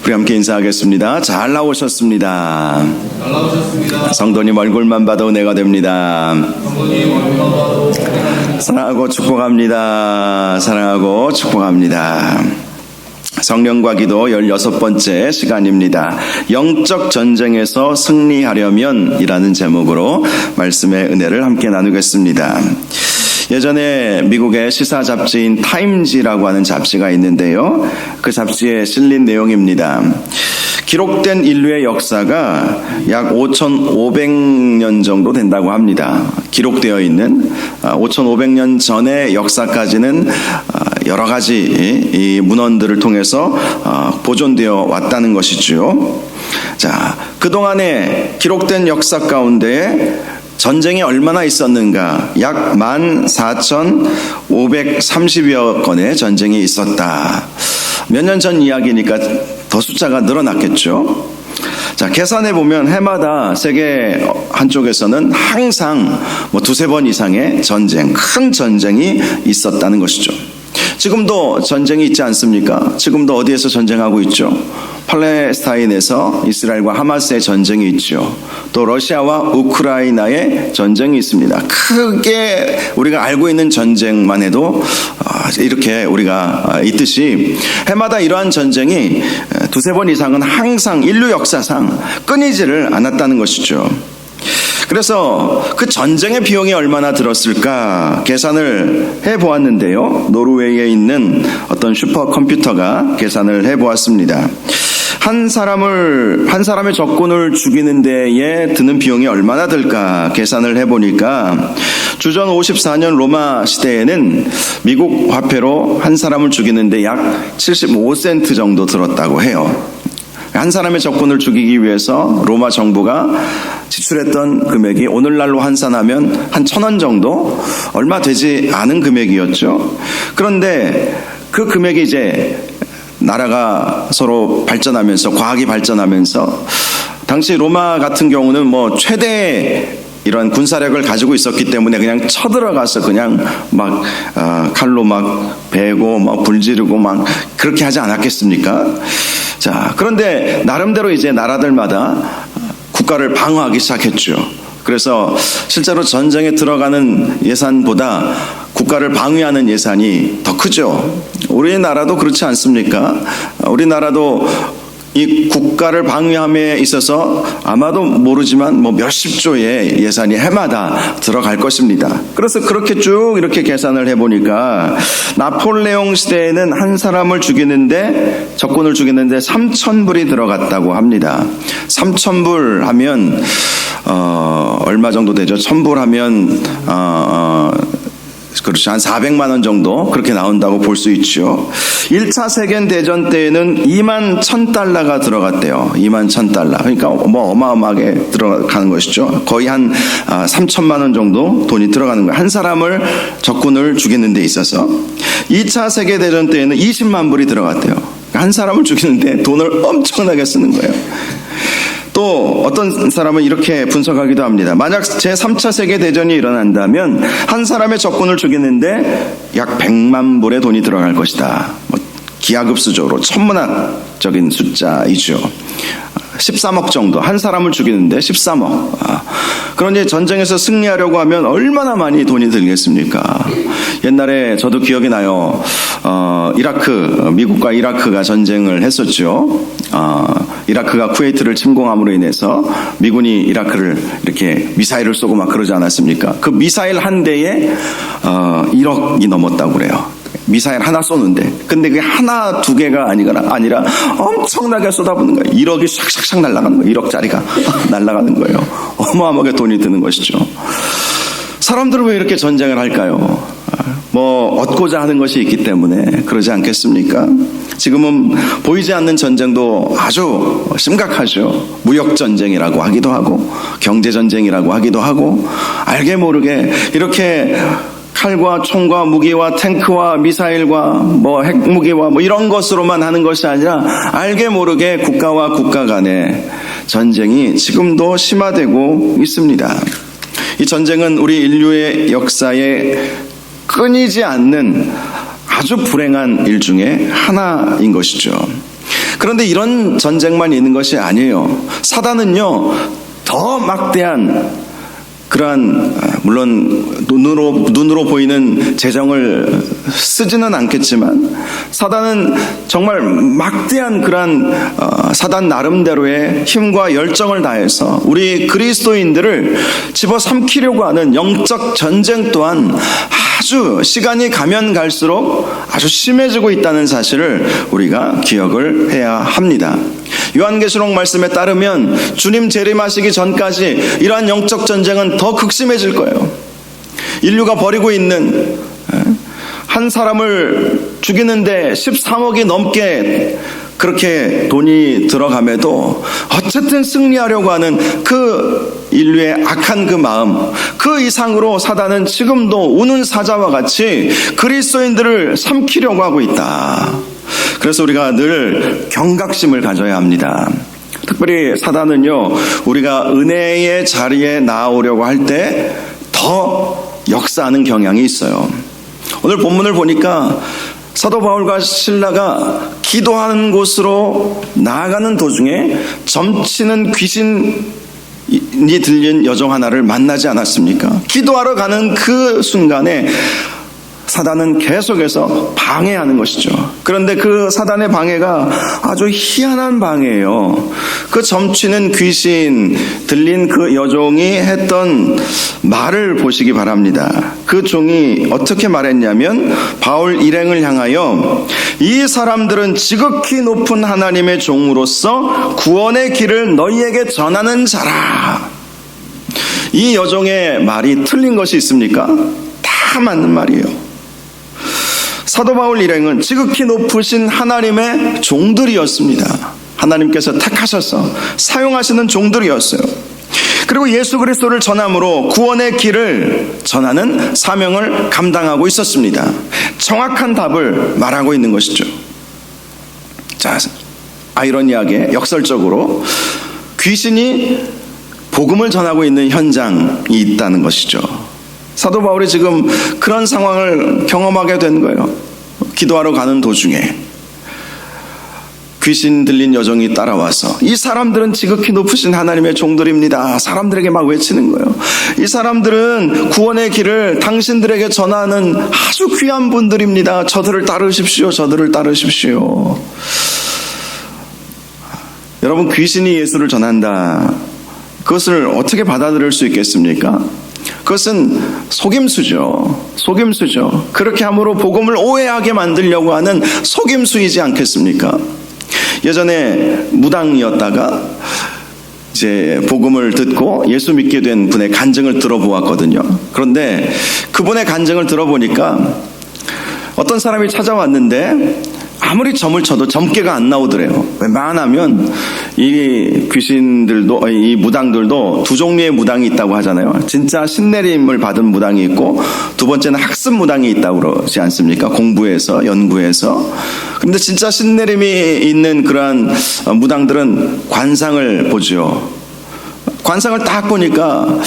우리 함께 인사하겠습니다. 잘 나오셨습니다. 잘 나오셨습니다. 성도님 얼굴만 봐도 은혜가 됩니다. 성도님 얼굴만 봐도 사랑하고 축복합니다. 사랑하고 축복합니다. 성령과 기도 16번째 시간입니다. 영적 전쟁에서 승리하려면 이라는 제목으로 말씀의 은혜를 함께 나누겠습니다. 예전에 미국의 시사 잡지인 타임지라고 하는 잡지가 있는데요. 그 잡지에 실린 내용입니다. 기록된 인류의 역사가 약 5,500년 정도 된다고 합니다. 기록되어 있는 5,500년 전의 역사까지는 여러 가지 이 문헌들을 통해서 보존되어 왔다는 것이죠. 자, 그동안에 기록된 역사 가운데 전쟁이 얼마나 있었는가? 약 14,530여 건의 전쟁이 있었다. 몇 년 전 이야기니까 더 숫자가 늘어났겠죠. 자, 계산해 보면 해마다 세계 한쪽에서는 항상 두세 번 이상의 전쟁, 큰 전쟁이 있었다는 것이죠. 지금도 전쟁이 있지 않습니까? 지금도 어디에서 전쟁하고 있죠? 팔레스타인에서 이스라엘과 하마스의 전쟁이 있죠. 또 러시아와 우크라이나의 전쟁이 있습니다. 크게 우리가 알고 있는 전쟁만 해도 이렇게 우리가 있듯이 해마다 이러한 전쟁이 두세 번 이상은 항상 인류 역사상 끊이지를 않았다는 것이죠. 그래서 그 전쟁의 비용이 얼마나 들었을까 계산을 해보았는데요. 노르웨이에 있는 어떤 슈퍼컴퓨터가 계산을 해보았습니다. 한 사람의 적군을 죽이는 데에 드는 비용이 얼마나 들까 계산을 해보니까 주전 54년 로마 시대에는 미국 화폐로 한 사람을 죽이는데 약 75센트 정도 들었다고 해요. 한 사람의 적군을 죽이기 위해서 로마 정부가 지출했던 금액이 오늘날로 환산하면 한 1,000원 정도 얼마 되지 않은 금액이었죠. 그런데 그 금액이 이제 나라가 서로 발전하면서 과학이 발전하면서 당시 로마 같은 경우는 최대 이런 군사력을 가지고 있었기 때문에 그냥 쳐들어가서 그냥 막 칼로 막 베고 막 불지르고 막 그렇게 하지 않았겠습니까? 자, 그런데 나름대로 이제 나라들마다 국가를 방어하기 시작했죠. 그래서 실제로 전쟁에 들어가는 예산보다 국가를 방위하는 예산이 더 크죠. 우리나라도 그렇지 않습니까? 우리나라도 이 국가를 방위함에 있어서 아마도 모르지만 몇십조의 예산이 해마다 들어갈 것입니다. 그래서 그렇게 쭉 이렇게 계산을 해보니까 나폴레옹 시대에는 한 사람을 죽이는데 적군을 죽이는데 3,000불이 들어갔다고 합니다. 3,000불 하면 얼마 정도 되죠? 1,000불 하면 그렇죠. 한 400만 원 정도 그렇게 나온다고 볼 수 있죠. 1차 세계대전 때에는 21,000달러가 들어갔대요. 21,000달러. 그러니까 어마어마하게 들어가는 것이죠. 거의 한 3천만 원 정도 돈이 들어가는 거예요. 한 사람을 적군을 죽이는 데 있어서. 2차 세계대전 때에는 20만 불이 들어갔대요. 한 사람을 죽이는데 돈을 엄청나게 쓰는 거예요. 또 어떤 사람은 이렇게 분석하기도 합니다. 만약 제3차 세계대전이 일어난다면 한 사람의 적군을 죽이는데 약 100만 불의 돈이 들어갈 것이다. 기하급수적으로 천문학적인 숫자이죠. 13억 정도. 한 사람을 죽이는데 13억. 그런데 전쟁에서 승리하려고 하면 얼마나 많이 돈이 들겠습니까? 옛날에 저도 기억이 나요. 미국과 이라크가 전쟁을 했었죠. 이라크가 쿠웨이트를 침공함으로 인해서 미군이 이라크를 이렇게 미사일을 쏘고 막 그러지 않았습니까? 그 미사일 한 대에 1억이 넘었다고 그래요. 미사일 하나 쏘는데. 근데 그게 하나 두 개가 아니라 엄청나게 쏟아붓는 거예요. 1억이 샥샥샥 날아가는 거예요. 1억짜리가 날아가는 거예요. 어마어마하게 돈이 드는 것이죠. 사람들은 왜 이렇게 전쟁을 할까요? 얻고자 하는 것이 있기 때문에 그러지 않겠습니까? 지금은 보이지 않는 전쟁도 아주 심각하죠. 무역전쟁이라고 하기도 하고 경제전쟁이라고 하기도 하고 알게 모르게 이렇게 칼과 총과 무기와 탱크와 미사일과 핵무기와 이런 것으로만 하는 것이 아니라 알게 모르게 국가와 국가 간의 전쟁이 지금도 심화되고 있습니다. 이 전쟁은 우리 인류의 역사에 끊이지 않는 아주 불행한 일 중에 하나인 것이죠. 그런데 이런 전쟁만 있는 것이 아니에요. 사단은요, 더 막대한 그러한, 물론 눈으로 보이는 재정을 쓰지는 않겠지만 사단은 정말 막대한 그러한 사단 나름대로의 힘과 열정을 다해서 우리 그리스도인들을 집어삼키려고 하는 영적 전쟁 또한 아주 시간이 가면 갈수록 아주 심해지고 있다는 사실을 우리가 기억을 해야 합니다. 요한계시록 말씀에 따르면 주님 재림하시기 전까지 이러한 영적 전쟁은 더 극심해질 거예요. 인류가 벌이고 있는 한 사람을 죽이는데 13억이 넘게 그렇게 돈이 들어감에도 어쨌든 승리하려고 하는 그 인류의 악한 그 마음, 그 이상으로 사단은 지금도 우는 사자와 같이 그리스도인들을 삼키려고 하고 있다. 그래서 우리가 늘 경각심을 가져야 합니다. 특별히 사단은요, 우리가 은혜의 자리에 나오려고 할 때 더 역사하는 경향이 있어요. 오늘 본문을 보니까 사도 바울과 실라가 기도하는 곳으로 나아가는 도중에 점치는 귀신이 들린 여종 하나를 만나지 않았습니까? 기도하러 가는 그 순간에 사단은 계속해서 방해하는 것이죠. 그런데 그 사단의 방해가 아주 희한한 방해예요. 그 점치는 귀신 들린 그 여종이 했던 말을 보시기 바랍니다. 그 종이 어떻게 말했냐면 바울 일행을 향하여 이 사람들은 지극히 높은 하나님의 종으로서 구원의 길을 너희에게 전하는 자라. 이 여종의 말이 틀린 것이 있습니까? 다 맞는 말이에요. 사도 바울 일행은 지극히 높으신 하나님의 종들이었습니다. 하나님께서 택하셔서 사용하시는 종들이었어요. 그리고 예수 그리스도를 전함으로 구원의 길을 전하는 사명을 감당하고 있었습니다. 정확한 답을 말하고 있는 것이죠. 자, 아이러니하게 역설적으로 귀신이 복음을 전하고 있는 현장이 있다는 것이죠. 사도 바울이 지금 그런 상황을 경험하게 된 거예요. 기도하러 가는 도중에 귀신 들린 여종이 따라와서 이 사람들은 지극히 높으신 하나님의 종들입니다. 사람들에게 막 외치는 거예요. 이 사람들은 구원의 길을 당신들에게 전하는 아주 귀한 분들입니다. 저들을 따르십시오. 저들을 따르십시오. 여러분, 귀신이 예수를 전한다. 그것을 어떻게 받아들일 수 있겠습니까? 그것은 속임수죠. 속임수죠. 그렇게 함으로 복음을 오해하게 만들려고 하는 속임수이지 않겠습니까? 예전에 무당이었다가 이제 복음을 듣고 예수 믿게 된 분의 간증을 들어보았거든요. 그런데 그분의 간증을 들어보니까 어떤 사람이 찾아왔는데 아무리 점을 쳐도 점괘가 안 나오더래요. 웬만하면 이 귀신들도, 이 무당들도 두 종류의 무당이 있다고 하잖아요. 진짜 신내림을 받은 무당이 있고, 두 번째는 학습 무당이 있다고 그러지 않습니까? 공부해서, 연구해서. 그런데 진짜 신내림이 있는 그러한 무당들은 관상을 보죠. 관상을 딱 보니까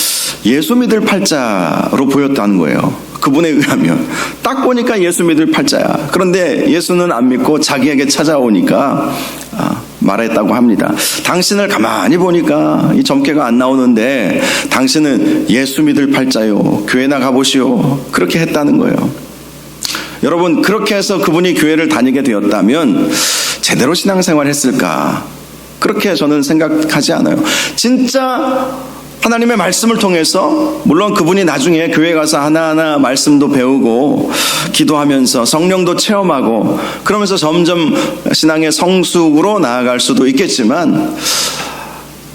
예수 믿을 팔자로 보였다는 거예요. 그분에 의하면 딱 보니까 예수 믿을 팔자야. 그런데 예수는 안 믿고 자기에게 찾아오니까 말했다고 합니다. 당신을 가만히 보니까 이 점괘가 안 나오는데 당신은 예수 믿을 팔자요. 교회나 가보시오. 그렇게 했다는 거예요. 여러분, 그렇게 해서 그분이 교회를 다니게 되었다면 제대로 신앙생활 했을까? 그렇게 저는 생각하지 않아요. 진짜 하나님의 말씀을 통해서, 물론 그분이 나중에 교회 가서 하나하나 말씀도 배우고 기도하면서 성령도 체험하고 그러면서 점점 신앙의 성숙으로 나아갈 수도 있겠지만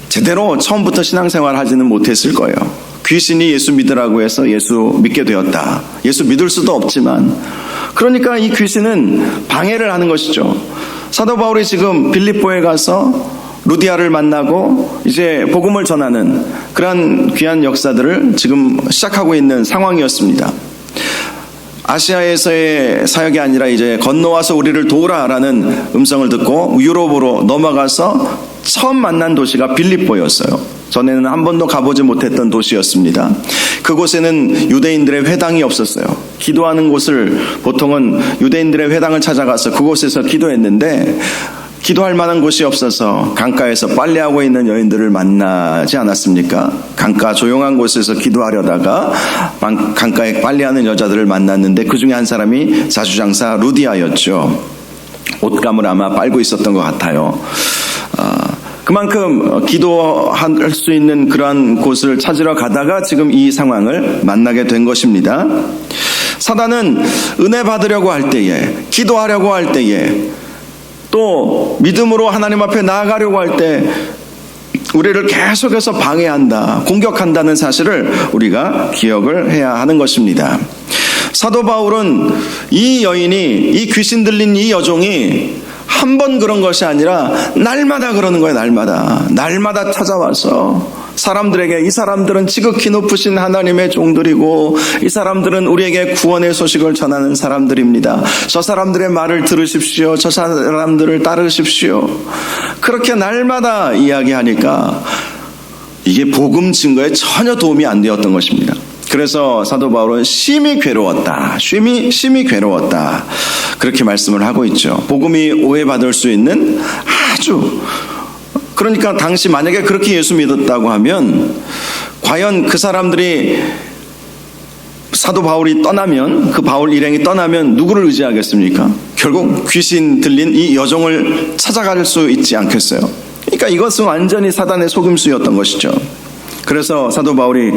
제대로 처음부터 신앙생활 하지는 못했을 거예요. 귀신이 예수 믿으라고 해서 예수 믿게 되었다. 예수 믿을 수도 없지만, 그러니까 이 귀신은 방해를 하는 것이죠. 사도 바울이 지금 빌립보에 가서 루디아를 만나고 이제 복음을 전하는 그러한 귀한 역사들을 지금 시작하고 있는 상황이었습니다. 아시아에서의 사역이 아니라 이제 건너와서 우리를 도우라라는 음성을 듣고 유럽으로 넘어가서 처음 만난 도시가 빌립보였어요. 전에는 한 번도 가보지 못했던 도시였습니다. 그곳에는 유대인들의 회당이 없었어요. 기도하는 곳을 보통은 유대인들의 회당을 찾아가서 그곳에서 기도했는데 기도할 만한 곳이 없어서 강가에서 빨래하고 있는 여인들을 만나지 않았습니까? 강가 조용한 곳에서 기도하려다가 강가에 빨래하는 여자들을 만났는데 그 중에 한 사람이 자주장사 루디아였죠. 옷감을 아마 빨고 있었던 것 같아요. 그만큼 기도할 수 있는 그러한 곳을 찾으러 가다가 지금 이 상황을 만나게 된 것입니다. 사단은 은혜 받으려고 할 때에, 기도하려고 할 때에, 또 믿음으로 하나님 앞에 나아가려고 할 때 우리를 계속해서 방해한다, 공격한다는 사실을 우리가 기억을 해야 하는 것입니다. 사도 바울은 이 여인이, 이 귀신 들린 이 여종이 한 번 그런 것이 아니라 날마다 그러는 거예요. 날마다 찾아와서 사람들에게, 이 사람들은 지극히 높으신 하나님의 종들이고 이 사람들은 우리에게 구원의 소식을 전하는 사람들입니다. 저 사람들의 말을 들으십시오. 저 사람들을 따르십시오. 그렇게 날마다 이야기하니까 이게 복음 증거에 전혀 도움이 안 되었던 것입니다. 그래서 사도 바울은 심히 괴로웠다. 그렇게 말씀을 하고 있죠. 복음이 오해받을 수 있는 아주, 그러니까 당시 만약에 그렇게 예수 믿었다고 하면 과연 그 사람들이 사도 바울이 떠나면, 그 바울 일행이 떠나면 누구를 의지하겠습니까? 결국 귀신 들린 이 여종을 찾아갈 수 있지 않겠어요? 그러니까 이것은 완전히 사단의 속임수였던 것이죠. 그래서 사도 바울이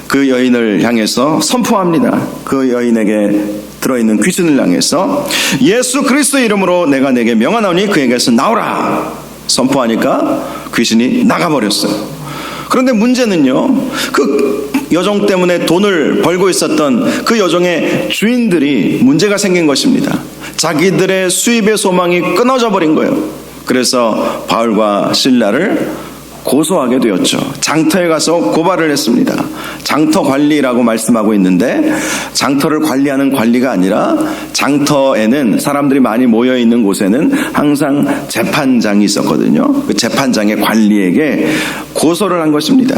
그 여인을 향해서 선포합니다. 그 여인에게 들어있는 귀신을 향해서 예수 그리스도의 이름으로 내가 내게 명하노니 그에게서 나오라 선포하니까 귀신이 나가버렸어요. 그런데 문제는요, 그 여종 때문에 돈을 벌고 있었던 그 여종의 주인들이 문제가 생긴 것입니다. 자기들의 수입의 소망이 끊어져 버린 거예요. 그래서 바울과 실라를 고소하게 되었죠. 장터에 가서 고발을 했습니다. 장터 관리라고 말씀하고 있는데 장터를 관리하는 관리가 아니라 장터에는 사람들이 많이 모여있는 곳에는 항상 재판장이 있었거든요. 그 재판장의 관리에게 고소를 한 것입니다.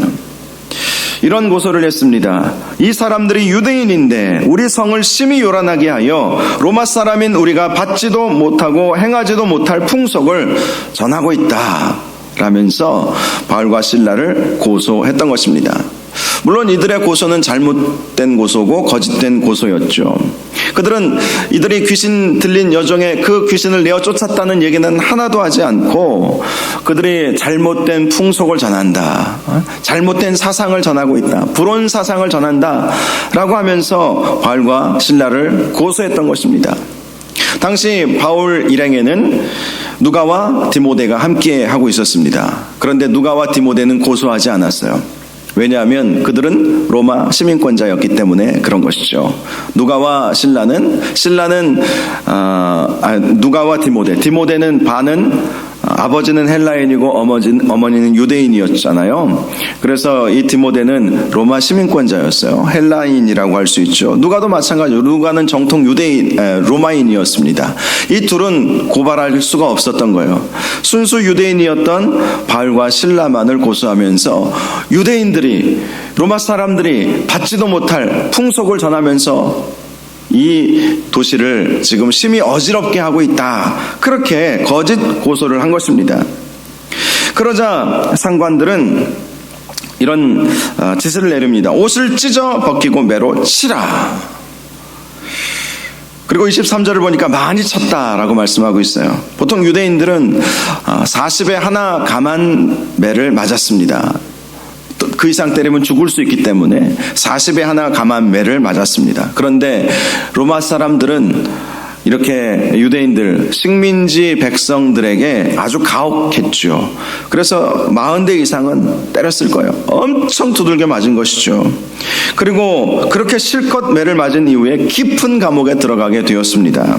이런 고소를 했습니다. 이 사람들이 유대인인데 우리 성을 심히 요란하게 하여 로마 사람인 우리가 받지도 못하고 행하지도 못할 풍속을 전하고 있다 라면서 바울과 실라를 고소했던 것입니다. 물론 이들의 고소는 잘못된 고소고 거짓된 고소였죠. 그들은 이들이 귀신 들린 여종의 그 귀신을 내어 쫓았다는 얘기는 하나도 하지 않고 그들이 잘못된 풍속을 전한다, 잘못된 사상을 전하고 있다, 불온 사상을 전한다 라고 하면서 바울과 실라를 고소했던 것입니다. 당시 바울 일행에는 누가와 디모데가 함께 하고 있었습니다. 그런데 누가와 디모데는 고소하지 않았어요. 왜냐하면 그들은 로마 시민권자였기 때문에 그런 것이죠. 누가와 누가와 디모데는 반은 아버지는 헬라인이고 어머니는 유대인이었잖아요. 그래서 이 디모데는 로마 시민권자였어요. 헬라인이라고 할 수 있죠. 누가도 마찬가지로 누가는 정통 로마인이었습니다. 이 둘은 고발할 수가 없었던 거예요. 순수 유대인이었던 바울과 실라만을 고소하면서 유대인들이, 로마 사람들이 받지도 못할 풍속을 전하면서 이 도시를 지금 심히 어지럽게 하고 있다, 그렇게 거짓 고소를 한 것입니다. 그러자 상관들은 이런 짓을 내립니다. 옷을 찢어 벗기고 매로 치라. 그리고 23절을 보니까 많이 쳤다라고 말씀하고 있어요. 보통 유대인들은 40에 하나 감한 매를 맞았습니다. 그 이상 때리면 죽을 수 있기 때문에 40에 하나 감한 매를 맞았습니다. 그런데 로마 사람들은 이렇게 유대인들, 식민지 백성들에게 아주 가혹했죠. 그래서 40대 이상은 때렸을 거예요. 엄청 두들겨 맞은 것이죠. 그리고 그렇게 실컷 매를 맞은 이후에 깊은 감옥에 들어가게 되었습니다.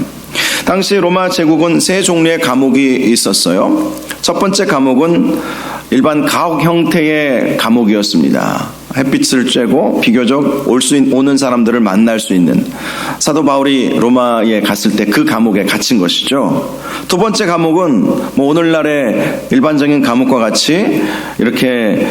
당시 로마 제국은 세 종류의 감옥이 있었어요. 첫 번째 감옥은 일반 가옥 형태의 감옥이었습니다. 햇빛을 쬐고 비교적 오는 사람들을 만날 수 있는 사도 바울이 로마에 갔을 때 그 감옥에 갇힌 것이죠. 두 번째 감옥은 뭐 오늘날의 일반적인 감옥과 같이 이렇게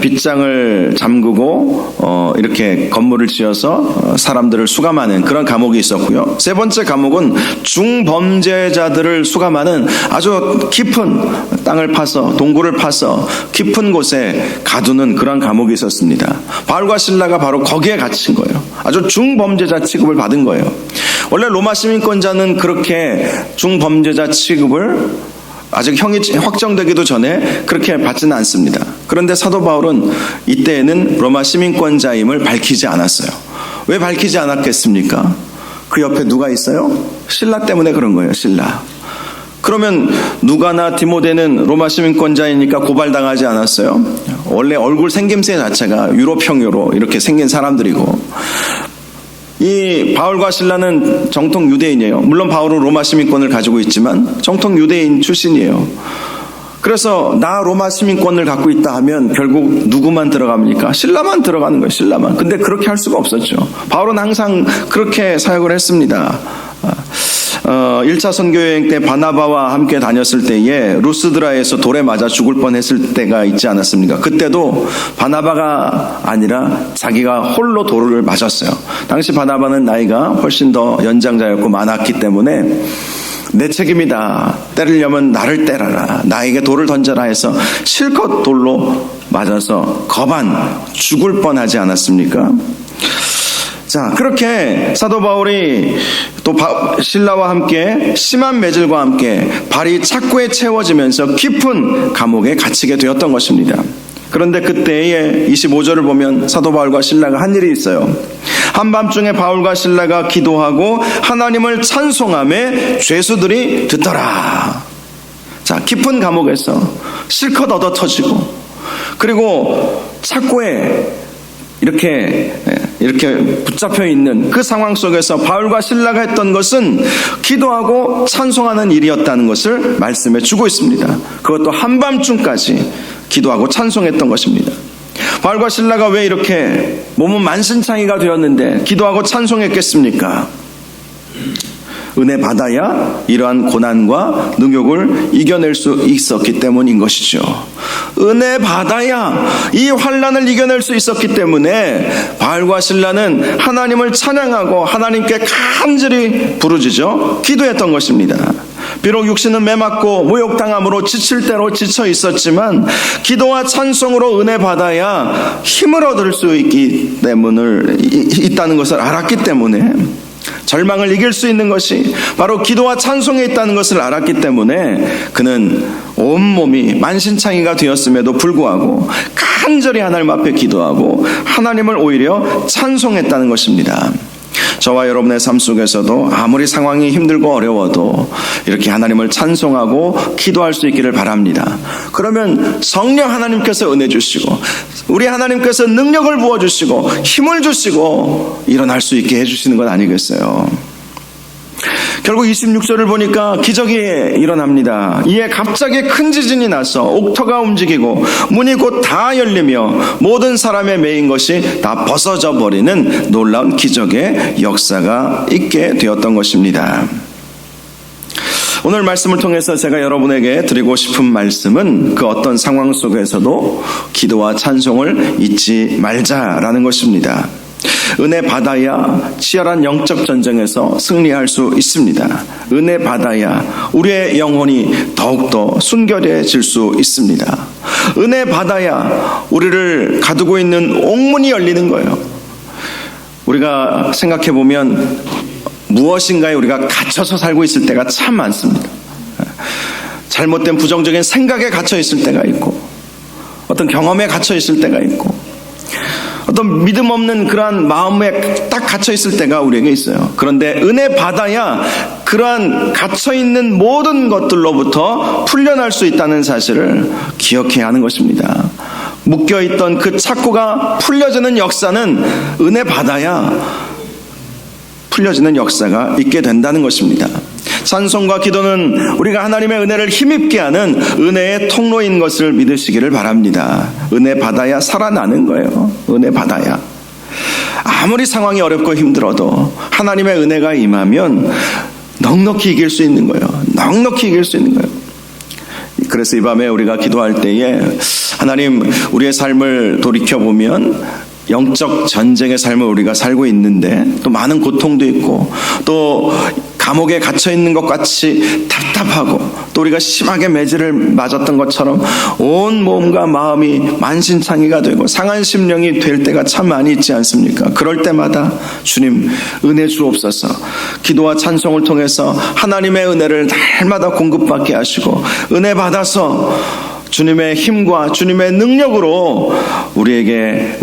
빗장을 잠그고 이렇게 건물을 지어서 사람들을 수감하는 그런 감옥이 있었고요. 세 번째 감옥은 중범죄자들을 수감하는 아주 깊은 땅을 파서 동굴을 파서 깊은 곳에 가두는 그런 감옥이 있었습니다. 바울과 실라가 바로 거기에 갇힌 거예요. 아주 중범죄자 취급을 받은 거예요. 원래 로마 시민권자는 그렇게 중범죄자 취급을 아직 형이 확정되기도 전에 그렇게 받지는 않습니다. 그런데 사도 바울은 이때에는 로마 시민권자임을 밝히지 않았어요. 왜 밝히지 않았겠습니까? 그 옆에 누가 있어요? 실라 때문에 그런 거예요. 실라. 그러면 누가나 디모데는 로마 시민권자이니까 고발당하지 않았어요? 원래 얼굴 생김새 자체가 유럽형으로 이렇게 생긴 사람들이고, 이 바울과 실라는 정통 유대인이에요. 물론 바울은 로마 시민권을 가지고 있지만 정통 유대인 출신이에요. 그래서 나 로마 시민권을 갖고 있다 하면 결국 누구만 들어갑니까? 실라만 들어가는 거예요. 실라만. 근데 그렇게 할 수가 없었죠. 바울은 항상 그렇게 사역을 했습니다. 1차 선교여행 때 바나바와 함께 다녔을 때에 루스드라에서 돌에 맞아 죽을 뻔했을 때가 있지 않았습니까? 그때도 바나바가 아니라 자기가 홀로 돌을 맞았어요. 당시 바나바는 나이가 훨씬 더 연장자였고 많았기 때문에 내 책임이다. 때리려면 나를 때려라. 나에게 돌을 던져라 해서 실컷 돌로 맞아서 거반 죽을 뻔하지 않았습니까? 자, 그렇게 사도 바울이 또 실라와 함께 심한 매질과 함께 발이 착고에 채워지면서 깊은 감옥에 갇히게 되었던 것입니다. 그런데 그때의 25절을 보면 사도 바울과 실라가 한 일이 있어요. 한밤중에 바울과 실라가 기도하고 하나님을 찬송하며 죄수들이 듣더라. 자, 깊은 감옥에서 실컷 얻어 터지고, 그리고 착고에 이렇게 붙잡혀 있는 그 상황 속에서 바울과 실라가 했던 것은 기도하고 찬송하는 일이었다는 것을 말씀해 주고 있습니다. 그것도 한밤중까지 기도하고 찬송했던 것입니다. 바울과 실라가 왜 이렇게 몸은 만신창이가 되었는데 기도하고 찬송했겠습니까? 은혜 받아야 이러한 고난과 능욕을 이겨낼 수 있었기 때문인 것이죠. 은혜 받아야 이 환난을 이겨낼 수 있었기 때문에 바울과 실라는 하나님을 찬양하고 하나님께 간절히 부르짖어 기도했던 것입니다. 비록 육신은 매맞고 모욕당함으로 지칠 대로 지쳐 있었지만 기도와 찬송으로 은혜 받아야 힘을 얻을 수 있다는 것을 알았기 때문에, 절망을 이길 수 있는 것이 바로 기도와 찬송에 있다는 것을 알았기 때문에 그는 온몸이 만신창이가 되었음에도 불구하고 간절히 하나님 앞에 기도하고 하나님을 오히려 찬송했다는 것입니다. 저와 여러분의 삶 속에서도 아무리 상황이 힘들고 어려워도 이렇게 하나님을 찬송하고 기도할 수 있기를 바랍니다. 그러면 성령 하나님께서 은혜 주시고 우리 하나님께서 능력을 부어주시고 힘을 주시고 일어날 수 있게 해주시는 것 아니겠어요? 결국 26절을 보니까 기적이 일어납니다. 이에 갑자기 큰 지진이 나서 옥토가 움직이고 문이 곧 다 열리며 모든 사람의 매인 것이 다 벗어져 버리는 놀라운 기적의 역사가 있게 되었던 것입니다. 오늘 말씀을 통해서 제가 여러분에게 드리고 싶은 말씀은 그 어떤 상황 속에서도 기도와 찬송을 잊지 말자라는 것입니다. 은혜 받아야 치열한 영적 전쟁에서 승리할 수 있습니다. 은혜 받아야 우리의 영혼이 더욱더 순결해질 수 있습니다. 은혜 받아야 우리를 가두고 있는 옥문이 열리는 거예요. 우리가 생각해 보면 무엇인가에 우리가 갇혀서 살고 있을 때가 참 많습니다. 잘못된 부정적인 생각에 갇혀 있을 때가 있고, 어떤 경험에 갇혀 있을 때가 있고, 어떤 믿음 없는 그러한 마음에 딱 갇혀 있을 때가 우리에게 있어요. 그런데 은혜 받아야 그러한 갇혀 있는 모든 것들로부터 풀려날 수 있다는 사실을 기억해야 하는 것입니다. 묶여있던 그 착고가 풀려지는 역사는 은혜 받아야 풀려지는 역사가 있게 된다는 것입니다. 찬송과 기도는 우리가 하나님의 은혜를 힘입게 하는 은혜의 통로인 것을 믿으시기를 바랍니다. 은혜 받아야 살아나는 거예요. 은혜 받아야. 아무리 상황이 어렵고 힘들어도 하나님의 은혜가 임하면 넉넉히 이길 수 있는 거예요. 넉넉히 이길 수 있는 거예요. 그래서 이 밤에 우리가 기도할 때에 하나님, 우리의 삶을 돌이켜보면 영적 전쟁의 삶을 우리가 살고 있는데 또 많은 고통도 있고 또 감옥에 갇혀 있는 것 같이 답답하고 또 우리가 심하게 매질을 맞았던 것처럼 온 몸과 마음이 만신창이가 되고 상한 심령이 될 때가 참 많이 있지 않습니까? 그럴 때마다 주님 은혜 주옵소서. 기도와 찬송을 통해서 하나님의 은혜를 날마다 공급받게 하시고 은혜 받아서 주님의 힘과 주님의 능력으로 우리를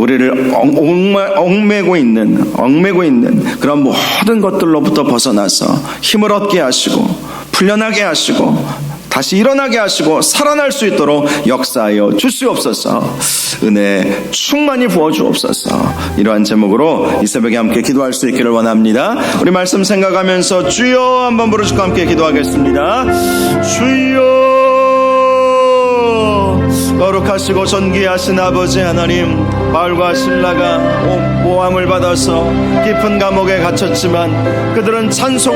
얽매고 있는 그런 모든 것들로부터 벗어나서 힘을 얻게 하시고 풀려나게 하시고 다시 일어나게 하시고 살아날 수 있도록 역사하여 주시옵소서. 은혜 충만히 부어주옵소서. 이러한 제목으로 이 새벽에 함께 기도할 수 있기를 원합니다. 우리 말씀 생각하면서 주여 한번 부르시고 함께 기도하겠습니다. 주여, 거룩하시고 존귀하신 아버지 하나님, 바울과 실라가 모함을 받아서 깊은 감옥에 갇혔지만 그들은 찬송